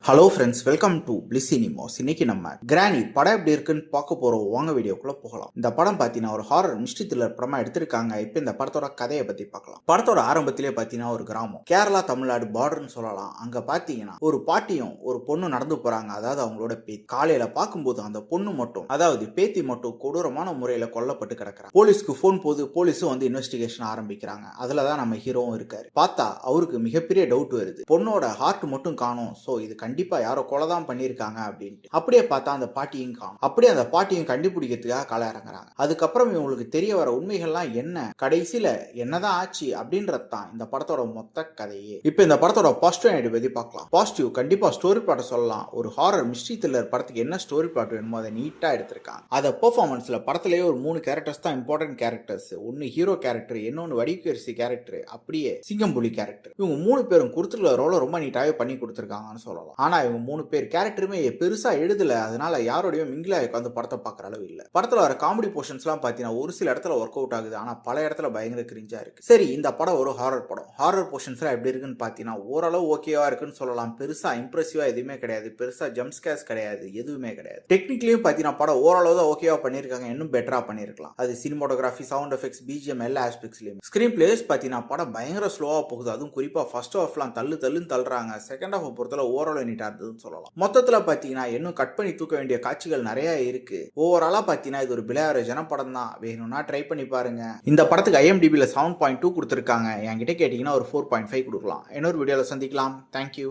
Hello friends, welcome to bliss cinemas. இன்னைக்கு நம்ம கிராணி படம் எப்படி இருக்குன்னு பார்க்க போறோம். வாங்க வீடியோக்குள்ள போகலாம். இந்த படம் பார்த்தீங்கன்னா ஒரு ஹாரர் மிஸ்ட்ரி த்ரில்லர் படமா எடுத்திருக்காங்க. இப்போ இந்த படத்தோட கதையை பத்தி பார்க்கலாம். படத்தோட ஆரம்பத்திலே பார்த்தீங்கன்னா ஒரு கிராமம், கேரளா தமிழ்நாடு பார்டர்னு சொல்லலாம். அங்க பார்த்தீங்கன்னா ஒரு பாட்டியும் ஒரு பொண்ணு நடந்து போறாங்க. அதாவது அவங்களோட பேத்தி. காலையில பார்க்கும்போது அந்த பொண்ணு மட்டும், அதாவது பேத்தி மட்டும் கொடூரமான முறையில கொல்லப்பட்டு கிடக்குறாங்க. போலீஸ்க்கு போன் போது போலீஸும் வந்து இன்வெஸ்டிகேஷன் ஆரம்பிக்கிறாங்க. அதுலதான் நம்ம ஹீரோவும் இருக்காரு. பார்த்தா அவருக்கு மிகப்பெரிய டவுட் வருது. பொண்ணோட ஹார்ட் மட்டும் காணும். சோ இது கண்டிப்பா யாரோ கொலைதான் பண்ணிருக்காங்க அப்படின்ட்டு. அப்படியே பார்த்தா அந்த பாட்டியும் காணும். அப்படியே அந்த பாட்டியும் கண்டுபிடிக்கிறதுக்காக களை இறங்குறாங்க. அதுக்கப்புறம் இவங்களுக்கு தெரிய வர உண்மைகள்லாம் என்ன, கடைசியில என்னதான் ஆச்சு அப்படின்றதுதான் இந்த படத்தோட மொத்த கதையே. இப்போ இந்த படத்தோட பாசிட்டிவ் ஐடி பத்தி பார்க்கலாம். பாசிட்டிவ், கண்டிப்பா ஸ்டோரி பிளாட் சொல்லலாம். ஒரு ஹாரர் மிஸ்ட்ரி த்ரில்லர் படத்துக்கு என்ன ஸ்டோரி பிளாட் வேணுமோ அதை நீட்டா எடுத்திருக்காங்க. அதை பெர்ஃபார்மன்ஸ்ல படத்திலேயே ஒரு 3 கேரக்டர்ஸ் தான் இம்பார்ட்டன்ட் கேரக்டர்ஸ். ஒன்னு ஹீரோ கேரக்டர், இன்னொன்னு வடிவக்கரிசி கேரக்டர், அப்படியே சிங்கம்புலி கேரக்டர். இவங்க 3 பேரும் கொடுத்துருக்க ரோல ரொம்ப நீட்டாவே பண்ணி கொடுத்துருக்காங்கன்னு சொல்லலாம். ஆனா இவங்க 3 பேர் கேரக்டருமே பெருசா எழுதல. அதனால யாரோடையும் மிங்கிலா உட்காந்து படத்தை பார்க்குற அளவு இல்ல. படத்துல வர காமெடி போர்ஷன்ஸ்லாம் பார்த்தீங்கன்னா ஒரு சில இடத்துல ஒர்க் அவுட் ஆகுது. ஆனா பல இடத்துல பயங்கர கிரிஞ்சா இருக்கு. சரி, இந்த படம் ஒரு ஹாரர் படம். ஹாரர் போர்ஷன்ஸ்லாம் எப்படி இருக்குன்னு பார்த்தீங்கன்னா ஓரளவு ஓகேவா இருக்குன்னு சொல்லலாம். பெருசா இம்ப்ரெசிவா எதுவுமே கிடையாது. பெருசா ஜம்ப் ஸ்கேர்ஸ் கிடையாது. எதுவுமே கிடையாது. டெக்னிக்கலியும் பார்த்தீங்கன்னா படம் ஓரளவு தான் ஓகேவா பண்ணியிருக்காங்க. இன்னும் பெட்டரா பண்ணியிருக்கலாம். அது சினிமோட்டோகிராஃபி, சவுண்ட் எஃபெக்ட்ஸ், பிஜிஎம் எல்லா ஆஸ்பெக்ட்ஸ்லயும். ஸ்கிரீன் பிளேஸ் பார்த்தீங்கன்னா படம் பயங்கர ஸ்லோவா போகுது. அதுவும் குறிப்பா ஃபர்ஸ்ட் ஹாஃப்லாம் தள்ளுன்னு தள்ளுறாங்க. செகண்ட் ஹாஃப் பொறுத்தல ஓரளவு நீட்டா இருந்ததுன்னு சொல்லலாம். மொத்தத்துல பாத்தீங்கன்னா இன்னும் கட் பண்ணி தூக்க வேண்டிய காட்சிகள் நிறைய இருக்கு. ஓவராலா பாத்தீங்கன்னா இது ஒரு பிளேயர் ஜன படம் தான். வேணும்னா ட்ரை பண்ணி பாருங்க. இந்த படத்துக்கு IMDbல 7.2 கொடுத்திருக்காங்க. என்கிட்ட கேட்டீங்கன்னா ஒரு 4.5 கொடுக்கலாம். இன்னொரு வீடியோல சந்திக்கலாம். தேங்க்யூ.